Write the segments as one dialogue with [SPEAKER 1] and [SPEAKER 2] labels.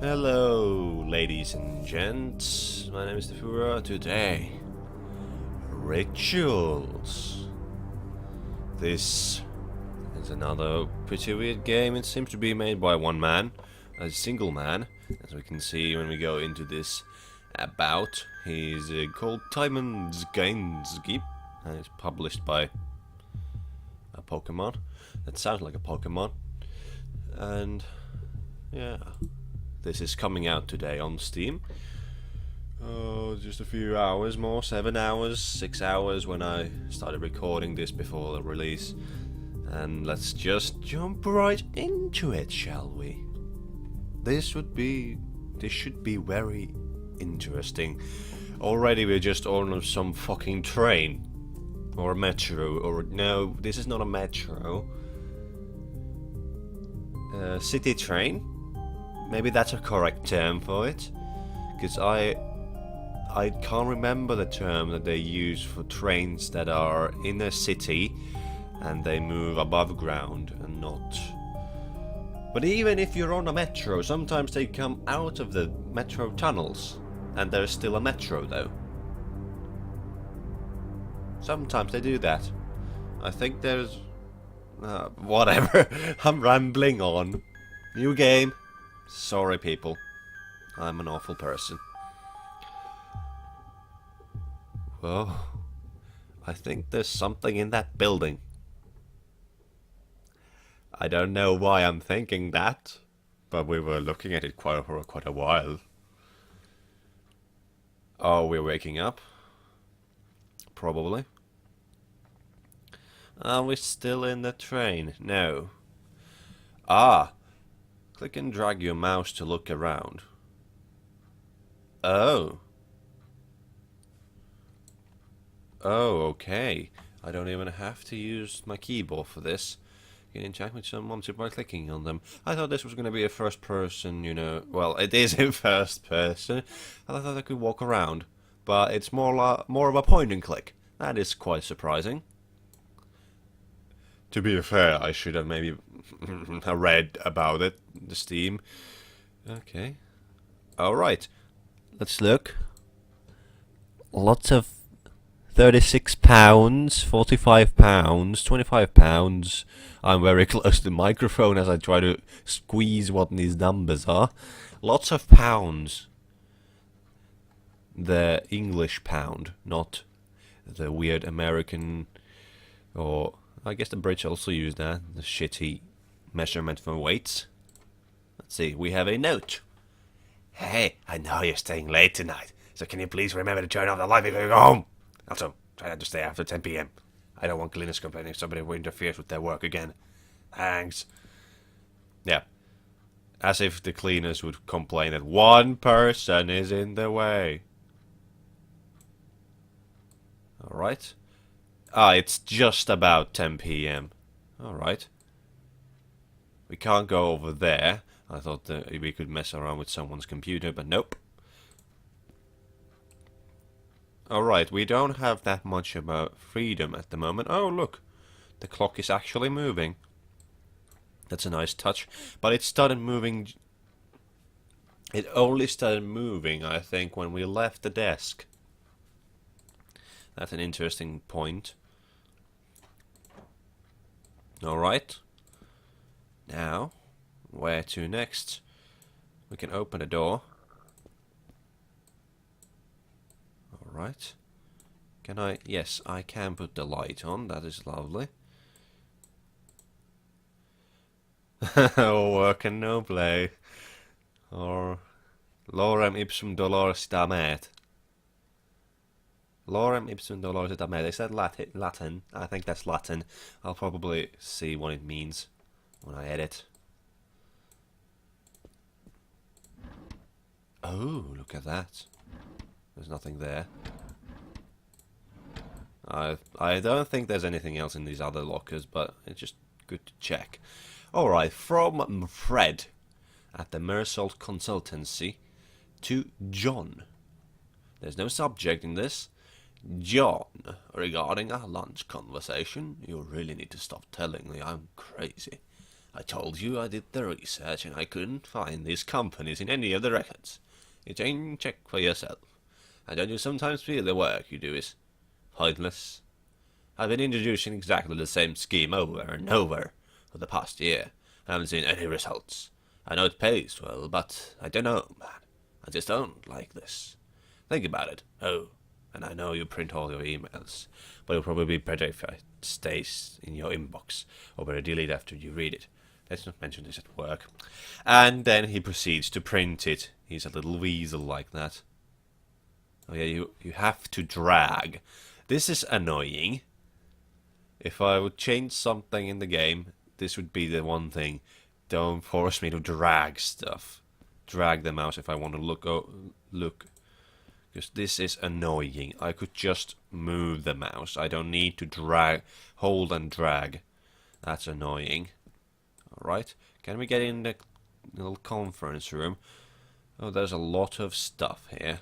[SPEAKER 1] Hello, ladies and gents. My name is Stefura. Today, rituals. This is another pretty weird game. It seems to be made by one man, a single man, as we can see when we go into this about. He's called Timon Zgainsky, and it's published by a Pokemon. That sounds like a Pokemon. And yeah. This is coming out today on Steam. Oh, just a few hours more, 7 hours, 6 hours when I started recording this before the release. And let's just jump right into it, shall we? This should be very interesting. Already we're just on some fucking train. Or a metro, or no, this is not a metro. City train? Maybe that's a correct term for it, because I can't remember the term that they use for trains that are in a city and they move above ground and not. But even if you're on a metro, sometimes they come out of the metro tunnels and there's still a metro though. Sometimes they do that. I think there's... whatever. I'm rambling on. New game. Sorry, people. I'm an awful person. Whoa. I think there's something in that building. I don't know why I'm thinking that, but we were looking at it for quite a while. Oh, we're waking up? Probably. Are we still in the train? No. Ah! Click and drag your mouse to look around. Oh. Oh, okay. I don't even have to use my keyboard for this. You can interact with someone simply by clicking on them. I thought this was going to be a first person, you know. Well, it is in first person. I thought I could walk around. But it's more of a point and click. That is quite surprising. To be fair, I should have maybe read about it, the Steam. Okay. Alright. Let's look. Lots of £36, £45, £25. I'm very close to the microphone as I try to squeeze what these numbers are. Lots of pounds. The English pound, not the weird American or... I guess the British also use that, the shitty measurement for weights. Let's see, we have a note. Hey, I know you're staying late tonight, so can you please remember to turn off the light before you go home? Also, try not to stay after 10 PM. I don't want cleaners complaining if somebody interferes with their work again. Thanks. Yeah. As if the cleaners would complain that one person is in the way. Alright. Ah, it's just about 10 PM. Alright. We can't go over there. I thought that we could mess around with someone's computer, but nope. Alright, we don't have that much about freedom at the moment. Oh, look. The clock is actually moving. That's a nice touch. But it started moving... It only started moving, I think, when we left the desk. That's an interesting point. Alright. Now, where to next? We can open the door. Alright. Can I? Yes, I can put the light on. That is lovely. Work and no play. Or lorem ipsum dolores damet. Lorem ipsum dolores damet. Is that Latin? I think that's Latin. I'll probably see what it means when I edit. Oh, look at that. There's nothing there. I don't think there's anything else in these other lockers, but it's just good to check. Alright, from Fred at the Immerse Consultancy to John. There's no subject in this. John, regarding our lunch conversation, you really need to stop telling me I'm crazy. I told you I did the research and I couldn't find these companies in any of the records. You can check for yourself. And don't you sometimes feel the work you do is pointless? I've been introducing exactly the same scheme over and over for the past year. I haven't seen any results. I know it pays well, but I don't know, man. I just don't like this. Think about it. Oh, and I know you print all your emails, but it'll probably be better if it stays in your inbox, or better delete after you read it. Let's not mention this at work. And then he proceeds to print it. He's a little weasel like that. Oh yeah, you have to drag. This is annoying. If I would change something in the game, this would be the one thing. Don't force me to drag stuff. Drag the mouse if I want to look. Because this is annoying. I could just move the mouse. I don't need to hold and drag. That's annoying. Alright, can we get in the little conference room? Oh, there's a lot of stuff here.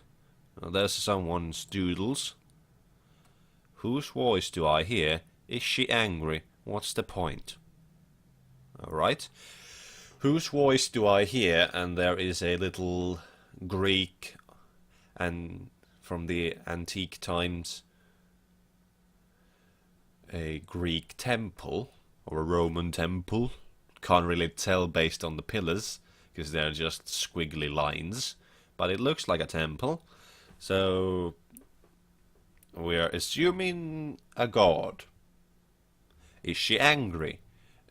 [SPEAKER 1] Oh, there's someone's doodles. Whose voice do I hear? Is she angry? What's the point? Alright. Whose voice do I hear? And there is a little Greek and from the antique times a Greek temple or a Roman temple. Can't really tell based on the pillars because they're just squiggly lines, but it looks like a temple. So we are assuming a god. Is she angry?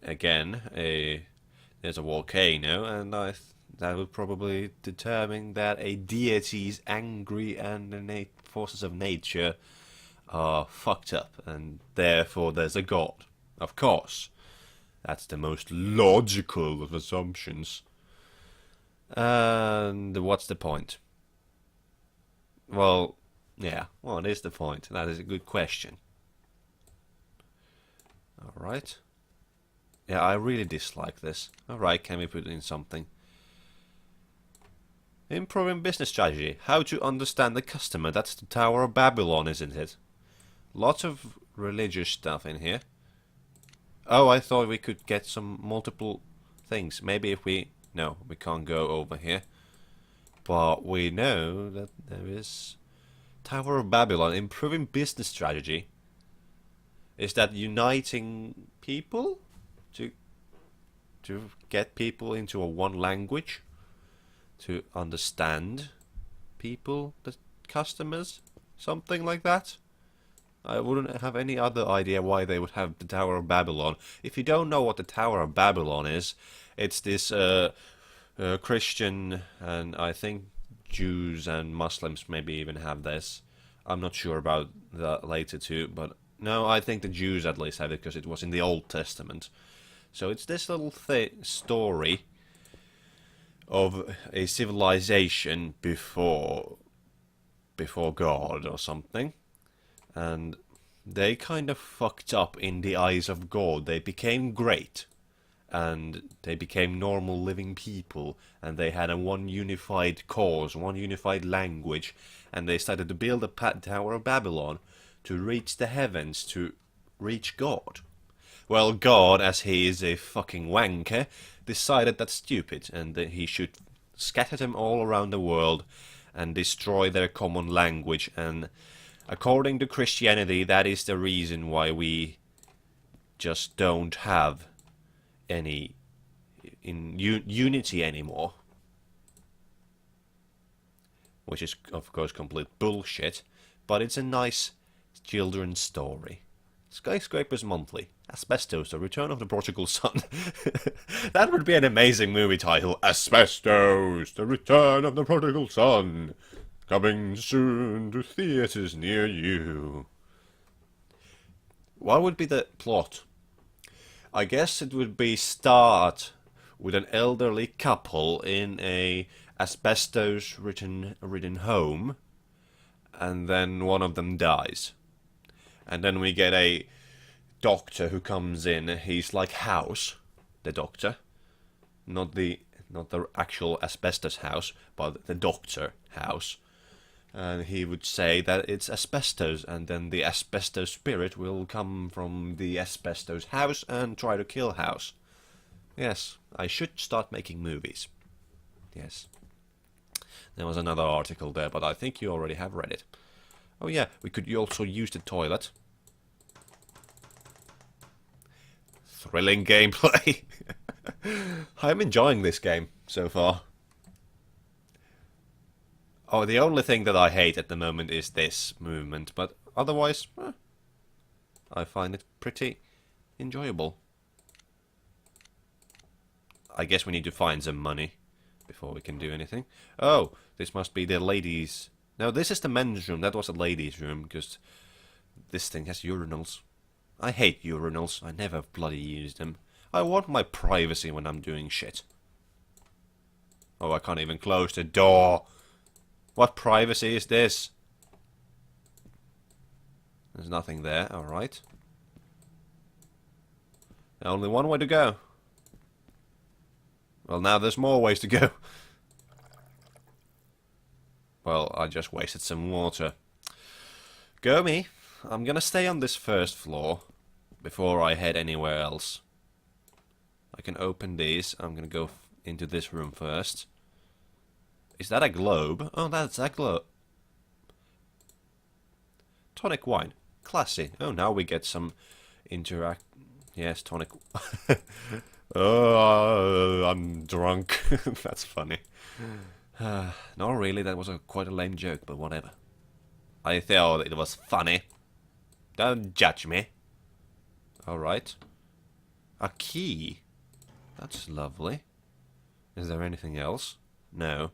[SPEAKER 1] Again, there's a volcano, and that would probably determine that a deity is angry and the forces of nature are fucked up, and therefore there's a god. Of course. That's the most logical of assumptions. And what's the point? Well, yeah, what is the point? That is a good question. Alright. Yeah, I really dislike this. Alright, can we put in something? Improving business strategy. How to understand the customer. That's the Tower of Babylon, isn't it? Lots of religious stuff in here. Oh, I thought we could get some multiple things. Maybe if we... No, we can't go over here. But we know that there is... Tower of Babylon. Improving business strategy. Is that uniting people? To get people into a one language? To understand people, the customers? Something like that? I wouldn't have any other idea why they would have the Tower of Babylon. If you don't know what the Tower of Babylon is, it's this Christian, and I think Jews and Muslims maybe even have this. I'm not sure about the later two, but no, I think the Jews at least have it because it was in the Old Testament. So it's this little story of a civilization before God or something. And they kind of fucked up in the eyes of God. They became great. And they became normal living people. And they had a one unified cause, one unified language. And they started to build a Tower of Babylon to reach the heavens, to reach God. Well, God, as he is a fucking wanker, decided that's stupid. And that he should scatter them all around the world and destroy their common language. And according to Christianity, that is the reason why we just don't have any unity anymore. Which is, of course, complete bullshit, but it's a nice children's story. Skyscrapers Monthly. Asbestos, The Return of the Prodigal Son. That would be an amazing movie title. Asbestos, The Return of the Prodigal Son. Coming soon to theatres near you. What would be the plot? I guess it would be start with an elderly couple in a asbestos-ridden home, and then one of them dies. And then we get a doctor who comes in. He's like House, the doctor. Not the actual asbestos house, but the doctor House. And he would say that it's asbestos, and then the asbestos spirit will come from the asbestos house and try to kill House. Yes, I should start making movies. Yes. There was another article there, but I think you already have read it. Oh yeah, we could also use the toilet. Thrilling gameplay. I'm enjoying this game so far. Oh, the only thing that I hate at the moment is this movement, but otherwise, I find it pretty enjoyable. I guess we need to find some money before we can do anything. Oh, this must be the ladies'... No, this is the men's room. That was the ladies' room, because this thing has urinals. I hate urinals. I never bloody use them. I want my privacy when I'm doing shit. Oh, I can't even close the door. What privacy is this? There's nothing there, alright. Only one way to go. Well, now there's more ways to go. Well, I just wasted some water. Go me. I'm gonna stay on this first floor before I head anywhere else. I can open these. I'm gonna go into this room first. Is that a globe? Oh, that's a globe. Tonic wine. Classy. Oh, now we get some interact... Yes, tonic... Oh, I'm drunk. That's funny. No, really, that was quite a lame joke, but whatever. I thought it was funny. Don't judge me. Alright. A key. That's lovely. Is there anything else? No.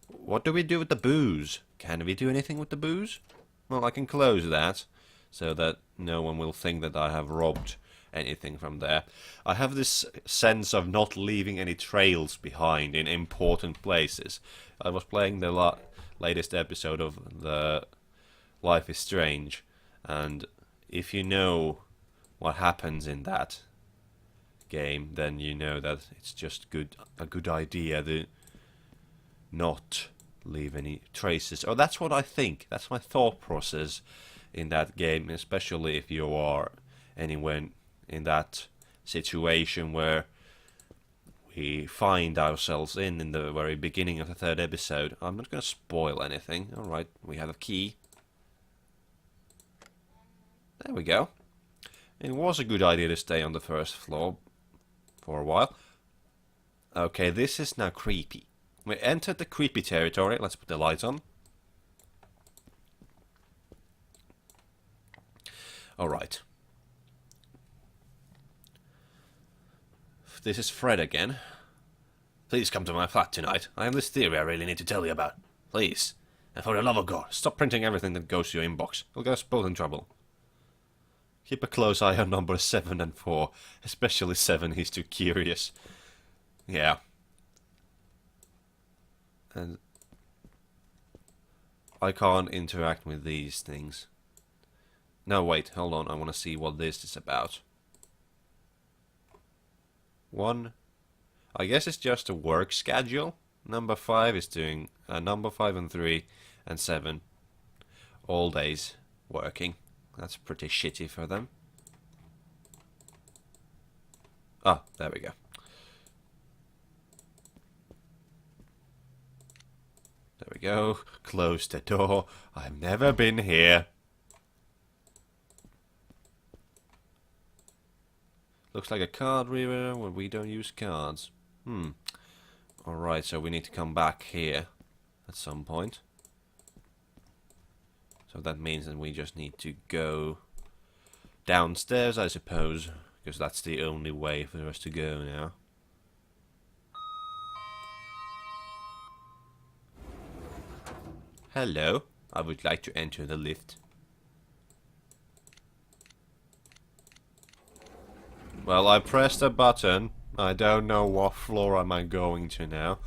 [SPEAKER 1] What do we do with the booze? Can we do anything with the booze? Well, I can close that, so that no one will think that I have robbed anything from there. I have this sense of not leaving any trails behind in important places. I was playing the latest episode of the Life is Strange, and if you know what happens in that game, then you know that it's just a good idea to not leave any traces. Oh, that's what I think. That's my thought process in that game, especially if you are anywhere in that situation where we find ourselves in the very beginning of the third episode. I'm not going to spoil anything. Alright, we have a key. There we go. It was a good idea to stay on the first floor for a while. Okay, this is now creepy. We entered the creepy territory. Let's put the lights on. Alright. This is Fred again. Please come to my flat tonight. I have this theory I really need to tell you about. Please. And for the love of God, stop printing everything that goes to your inbox. It'll get us both in trouble. Keep a close eye on numbers 7 and 4. Especially 7, he's too curious. Yeah. And I can't interact with these things. No, wait, hold on. I want to see what this is about. 1. I guess it's just a work schedule. Number 5 is doing number 5 and 3 and 7 all days working. That's pretty shitty for them. Ah, there we go. There we go. Close the door. I've never been here. Looks like a card reader when we don't use cards. Alright, so we need to come back here at some point. So that means that we just need to go downstairs, I suppose, because that's the only way for us to go now. Hello, I would like to enter the lift. Well, I pressed a button. I don't know what floor am I going to now.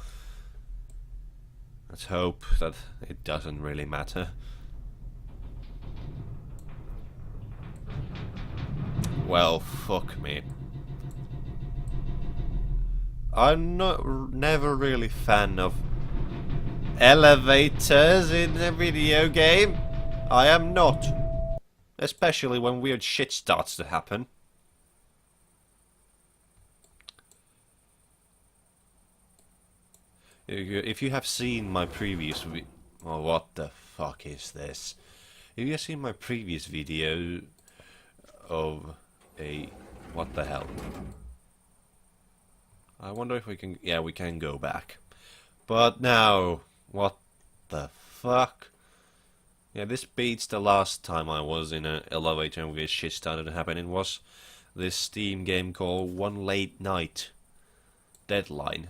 [SPEAKER 1] Let's hope that it doesn't really matter. Well, fuck me. I'm never really fan of elevators in a video game. I am not. Especially when weird shit starts to happen. If you have seen my previous oh, what the fuck is this? If you have seen my previous video of a... what the hell? I wonder if we can... yeah, we can go back. But now, what the fuck? Yeah, this beats the last time I was in an elevator and weird shit started happening. Was this Steam game called One Late Night Deadline,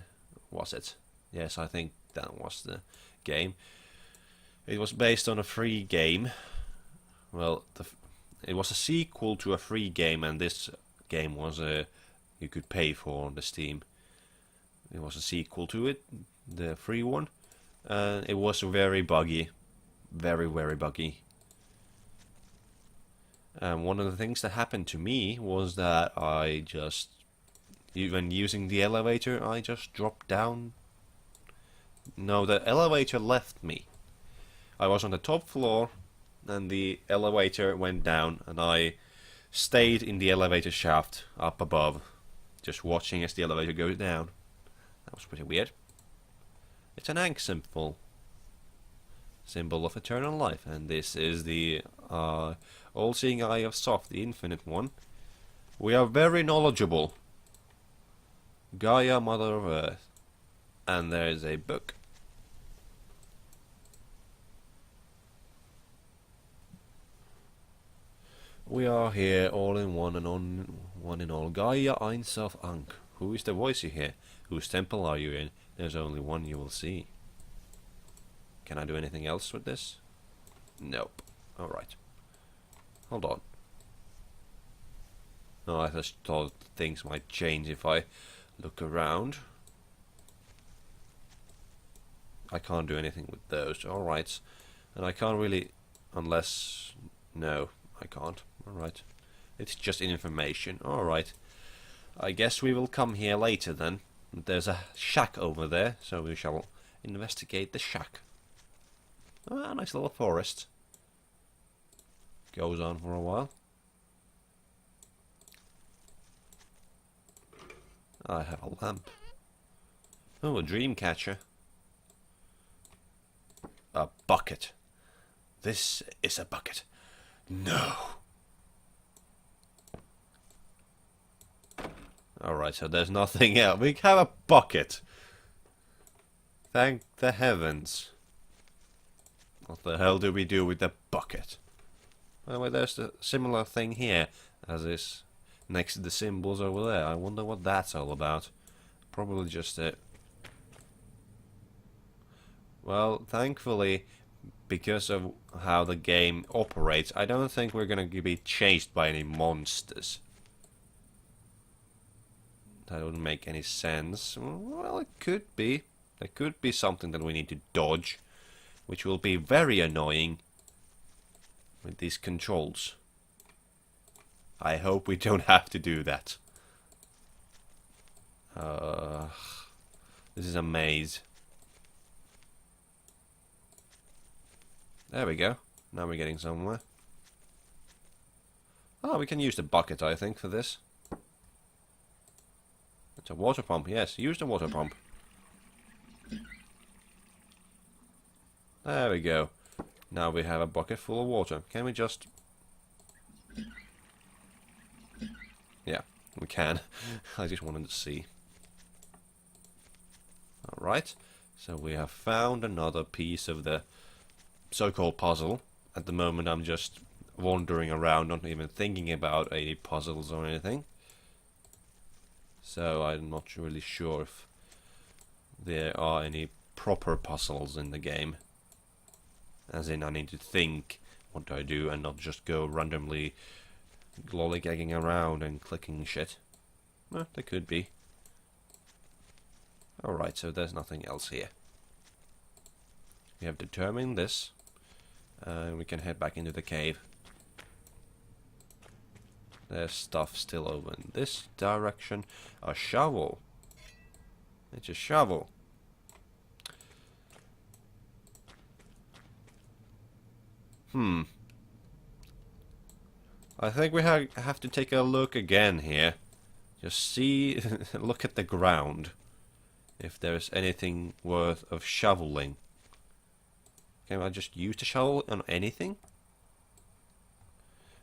[SPEAKER 1] was it? Yes, I think that was the game. It was based on a free game. Well, it was a sequel to a free game, and this game was you could pay for on the Steam. It was a sequel to it, the free one, and it was very buggy, very buggy. And one of the things that happened to me was that I just, even using the elevator, I just dropped down. No, the elevator left me. I was on the top floor, and the elevator went down, and I stayed in the elevator shaft up above, just watching as the elevator goes down. That was pretty weird. It's an ankh symbol of eternal life, and this is the all-seeing eye of Soft, the infinite one. We are very knowledgeable. Gaia, Mother of Earth. And there is a book. We are here all in one and on one in all. Gaia eins auf Ankh. Who is the voice you hear? Whose temple are you in? There's only one you will see. Can I do anything else with this? Nope. Alright. Hold on. No, I just thought things might change if I look around. I can't do anything with those. Alright. And I can't really... unless... no, I can't. Alright. It's just information. Alright. I guess we will come here later then. There's a shack over there, so we shall investigate the shack. Ah, nice little forest. Goes on for a while. I have a lamp. Oh, a dream catcher. A bucket. This is a bucket. No. Alright, so there's nothing else. We have a bucket. Thank the heavens. What the hell do we do with the bucket? Well, there's a similar thing here as is next to the symbols over there. I wonder what that's all about. Probably just it. Well, thankfully, because of how the game operates, I don't think we're gonna be chased by any monsters. That wouldn't make any sense. Well, it could be. There could be something that we need to dodge, which will be very annoying with these controls. I hope we don't have to do that. This is a maze. There we go. Now we're getting somewhere. Oh, we can use the bucket, I think, for this. It's a water pump. Yes, use the water pump. There we go. Now we have a bucket full of water. Can we just... yeah, we can. I just wanted to see. Alright. So we have found another piece of the so-called puzzle. At the moment I'm just wandering around, not even thinking about any puzzles or anything. So I'm not really sure if there are any proper puzzles in the game. As in, I need to think what do I do and not just go randomly lollygagging around and clicking shit. Well, there could be. Alright, so there's nothing else here. We have determined this. We can head back into the cave. There's stuff still over in this direction. A shovel. It's a shovel. I think we have to take a look again here. Just see, look at the ground. if there's anything worth of shoveling. Can I just use the shovel on anything?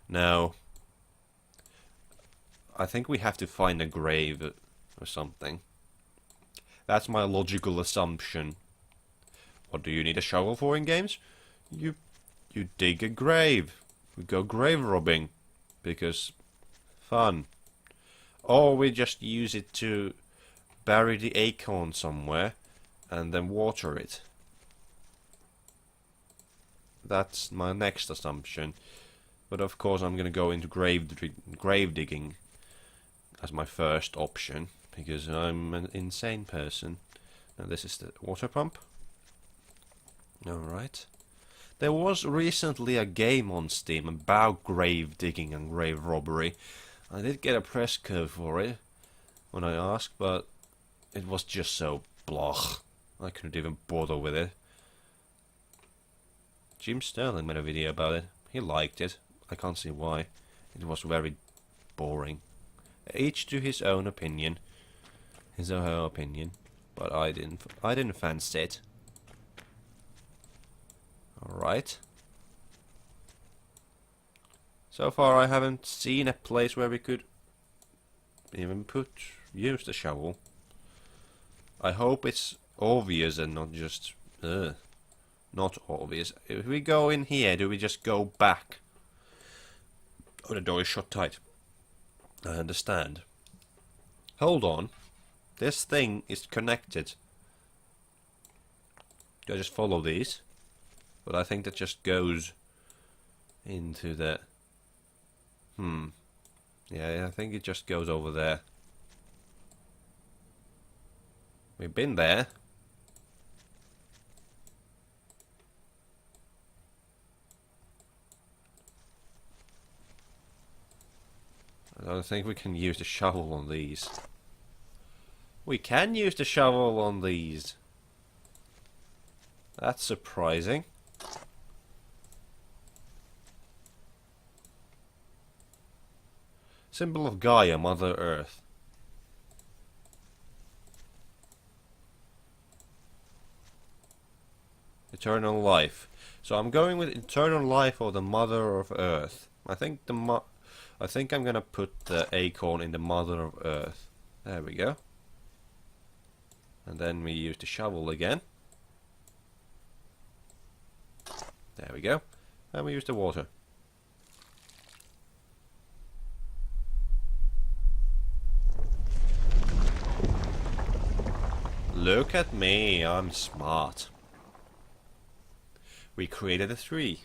[SPEAKER 1] No. I think we have to find a grave or something. That's my logical assumption. What do you need a shovel for in games? You dig a grave. We go grave robbing. Because fun. Or we just use it to bury the acorn somewhere and then water it. That's my next assumption. But of course I'm gonna go into grave digging as my first option, because I'm an insane person. Now this is the water pump. Alright. There was recently a game on Steam about grave digging and grave robbery. I did get a press code for it when I asked, but it was just so blah. I couldn't even bother with it. Jim Sterling made a video about it. He liked it. I can't see why. It was very boring. Each to his own opinion. His or her opinion. But I didn't fancy it. Alright. So far I haven't seen a place where we could even use the shovel. I hope it's obvious and not just not obvious. If we go in here, do we just go back? Oh, the door is shut tight. I understand. Hold on. This thing is connected. Do I just follow these? But I think that just goes into the... Yeah, I think it just goes over there. We've been there. I don't think we can use the shovel on these. We can use the shovel on these. That's surprising. Symbol of Gaia, Mother Earth. Eternal life. So I'm going with eternal life or the Mother of Earth. I think I'm gonna put the acorn in the Mother of Earth. There we go. And then we use the shovel again. There we go. And we use the water. Look at me, I'm smart. We created a 3.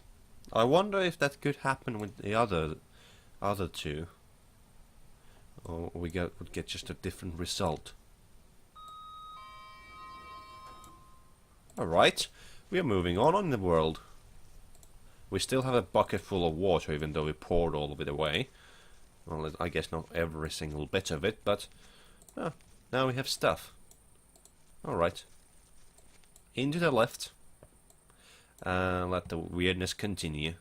[SPEAKER 1] I wonder if that could happen with the other two. Or we would get just a different result. Alright, we are moving on in the world. We still have a bucket full of water, even though we poured all of it away. Well, I guess not every single bit of it, but now we have stuff. Alright. Into the left. Let the weirdness continue.